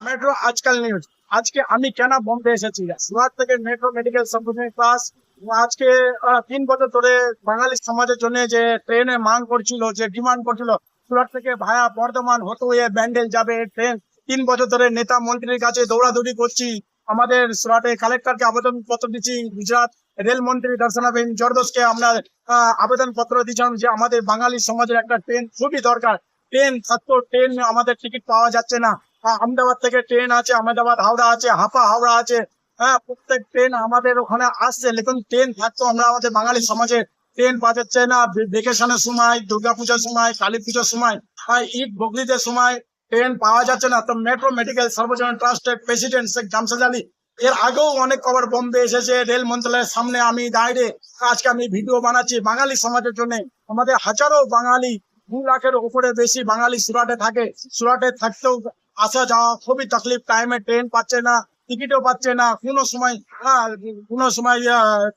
Metro আজকাল news. আজকে আমি কেন বোম্বে এসেছি, সুরাট থেকে মেট্রো মেডিকেল সার্ভিসেস ক্লাস। আজকে 3 বছর ধরে বাঙালি সমাজের জন্য যে ট্রেনে মাং করছিল, যে ডিমান্ড করছিল, সুরাট থেকে ভায়া বর্ধমান হতে হয়ে ব্যান্ডেল যাবে ট্রেন। 3 বছর ধরে নেতা মন্ত্রীর কাছে দৌড়াদৌড়ি করছি। আমাদের সুরাটে কালেক্টরকে আবেদন পত্র দিচ্ছি, গুজরাট রেল মন্ত্রী দর্শনাবেন জরদোসকে আমরা আবেদন পত্র দিচ্ছিলাম যে আমাদের বাঙালি সমাজের একটা ট্রেন খুবই দরকার। ট্রেন থাকতো, ট্রেন আমাদের টিকিট পাওয়া যাচ্ছে না। আহমেদাবাদ থেকে ট্রেন আছে, আহমেদাবাদ হাওড়া আছে, হাপা হাওড়া আছে। হ্যাঁ, প্রত্যেক ট্রেন আমাদের ওখানে আসছে, লেকিন ট্রেন থাকতো, আমরা আমাদের বাঙালি সমাজে ট্রেন পাওয়া যাচ্ছে না। ভেকেশনের সময়, দুর্গাপূজার সময়, কালী পুজোর সময়, ঈদ বকরিদের সময় ট্রেন পাওয়া যাচ্ছে না। তো মেট্রো মেডিকেল সার্ভিসেস ট্রাস্টের প্রেসিডেন্ট শেখ জামশেদ আলী, এর আগেও অনেক খবর বোম্বে এসেছে, রেল মন্ত্রণালয়ের সামনে আমি দাঁড়িয়ে আজকে আমি ভিডিও বানাচ্ছি বাঙালি সমাজের জন্য। আমাদের হাজারো বাঙালি, 2 লাখের উপরে বেশি বাঙালি সুরাটে থাকে। সুরাটে থাকতেও আসা যাওয়া খুবই তকলিফ, টাইমে ট্রেন পাচ্ছে না, টিকিটও পাচ্ছে না। কোনো সময়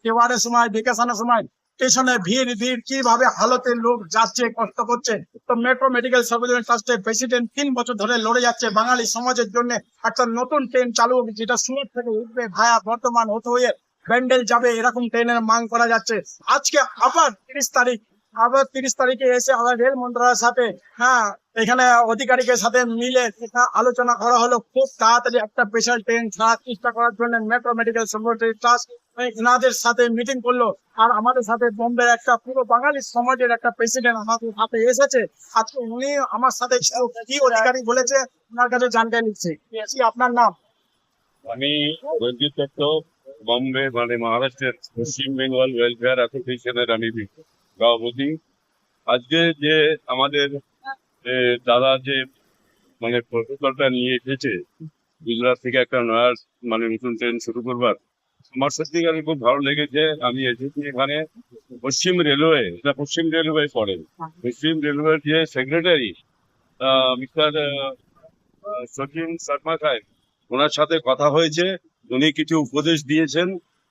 তেওয়ারের সময়, ভেকেশনের সময় স্টেশনে ভিড় ভিড়, কিভাবে হালতে লোক যাচ্ছে, কষ্ট করছে। তো মেট্রো মেডিকেল সার্ভিসেস ট্রাস্টের প্রেসিডেন্ট 3 বছর ধরে লড়ে যাচ্ছে বাঙালি সমাজের জন্য একটা নতুন ট্রেন চালু হবে, যেটা সুরত থেকে উঠবে, ভায়া বর্তমান হতে হয়ে ব্যান্ডেল যাবে, এরকম ট্রেনের মাং করা যাচ্ছে। আজকে আবার 30 তারিখ, আবার 30 তারিখে এসে আমার রেল মন্ত্রণালয়ের সাথে, হ্যাঁ, এখানে অধিকারীদের সাথে মিলে এটা আলোচনা করা হলো, খুব তাড়াতাড়ি একটা স্পেশাল ট্রেন ছাড়ার চেষ্টা করার জন্য মেট্রো মেডিকেল সার্ভিসেস ট্রাস্ট এনাদের সাথে মিটিং করলো। আর আমাদের সাথে বোম্বে একটা পুরো বাঙালি সমাজের একটা প্রেসিডেন্ট আমাদের সাথে এসেছে। আজকে উনি আমার সাথে ছিল, কি অধিকারী বলেছে ওনার কাছে জানতে নিচ্ছি। কি আপনার নাম? আমি রঞ্জিত দত্ত, বম্বে মানে মহারাষ্ট্রের পশ্চিম বেঙ্গল ওয়েলফেয়ার অ্যাসোসিয়েশনের আমি সভাপতি। আজকে যে আমাদের দাদা যে মানে প্রকল্পটা নিয়ে এসেছে গুজরাট থেকে একটা নয়া মানে নতুন ট্রেন শুরু করবার, আমার সত্যিকারে খুব ভালো লেগেছে। আমি এসেছি এখানে পশ্চিম রেলওয়ে, এটা পশ্চিম রেলওয়ে পড়ে, পশ্চিম রেলওয়ের যে সেক্রেটারি মিস্টার সচিন শর্মা সাহেব, ওনার সাথে কথা হয়েছে, উনি কিছু উপদেশ দিয়েছেন।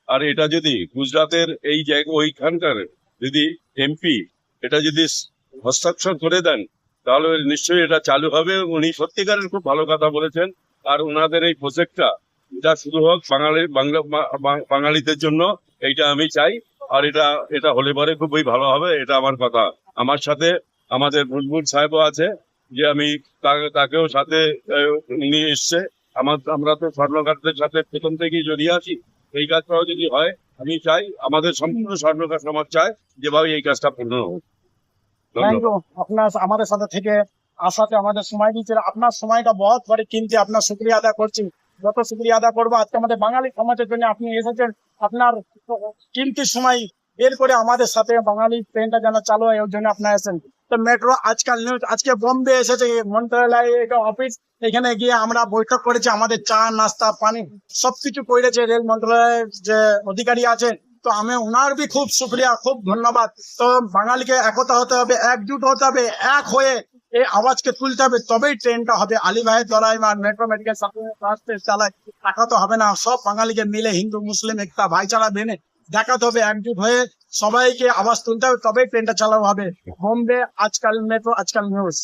আর এটা যদি গুজরাটের এই জায়গা ওইখানকার যদি এমপি এটা যদি হস্তাক্ষর করে দেন, তাহলে নিশ্চয়ই এটা চালু হবে। উনি সত্যিকারের খুব ভালো কথা বলেছেন। আর ওনাদের এই প্রজেক্টটা এটা শুরু হোক বাঙালিদের জন্য, এইটা আমি চাই। আর এটা এটা হলে পরে খুবই ভালো হবে, এটা আমার কথা। আমার সাথে আমাদের বুলবুল সাহেবও আছে, যে আমি তাকেও সাথে নিয়ে এসছে। আমরা তো স্বর্ণকারদের সাথে প্রথম থেকেই জড়িয়ে আছি। এই কাজটাও যদি হয়, আমি চাই, আমাদের সম্পূর্ণ স্বর্ণকার সমাজ চায় যেভাবে এই কাজটা পূর্ণ হোক। থ্যাংক ইউ আপনার আমাদের সাথে থেকে আসাতে, আমাদের সময় দিয়েছে। আপনার সময়টা বহুত বড় কিনতে, আপনার শুক্রিয়া আদা করছি। যত শুক্রিয়া আদা করবো, আজকে আমাদের বাঙালি সমাজের জন্য আপনি এসেছেন, আপনার কিমতি সময় বের করে আমাদের সাথে বাঙালি ট্রেনটা যেন চালু হয়, ওর জন্য আপনার এসেছেন। তো মেট্রো আজকাল নিউজ আজকে বোম্বে এসেছে, মন্ত্রণালয় অফিস, এখানে গিয়ে আমরা বৈঠক করেছি, আমাদের চা নাস্তা পানি সবকিছু করেছে রেল মন্ত্রণালয়ের যে অধিকারী আছেন। তো আমি ওনার বি খুব শুক্রিয়া, খুব ধন্যবাদ। তো বাঙালিকে একতা হতে হবে, একজুট হতে হবে, এক হয়ে এই আওয়াজকে তুলতে হবে, তবেই ট্রেনটা হবে। আলী ভাইয়ের দ্বারাই মেট্রো মেডিকেল সার্ভিসেস চালায়, টাকা তো হবে না। সব বাঙালিকে মিলে হিন্দু মুসলিম একটা ভাইচারা মেনে দেখাতে হবে, একজুট হয়ে সবাইকে আওয়াজ তুলতে হবে, তবেই ট্রেনটা চালানো হবে। বোম্বে আজকাল, মেট্রো আজকাল নিউজ।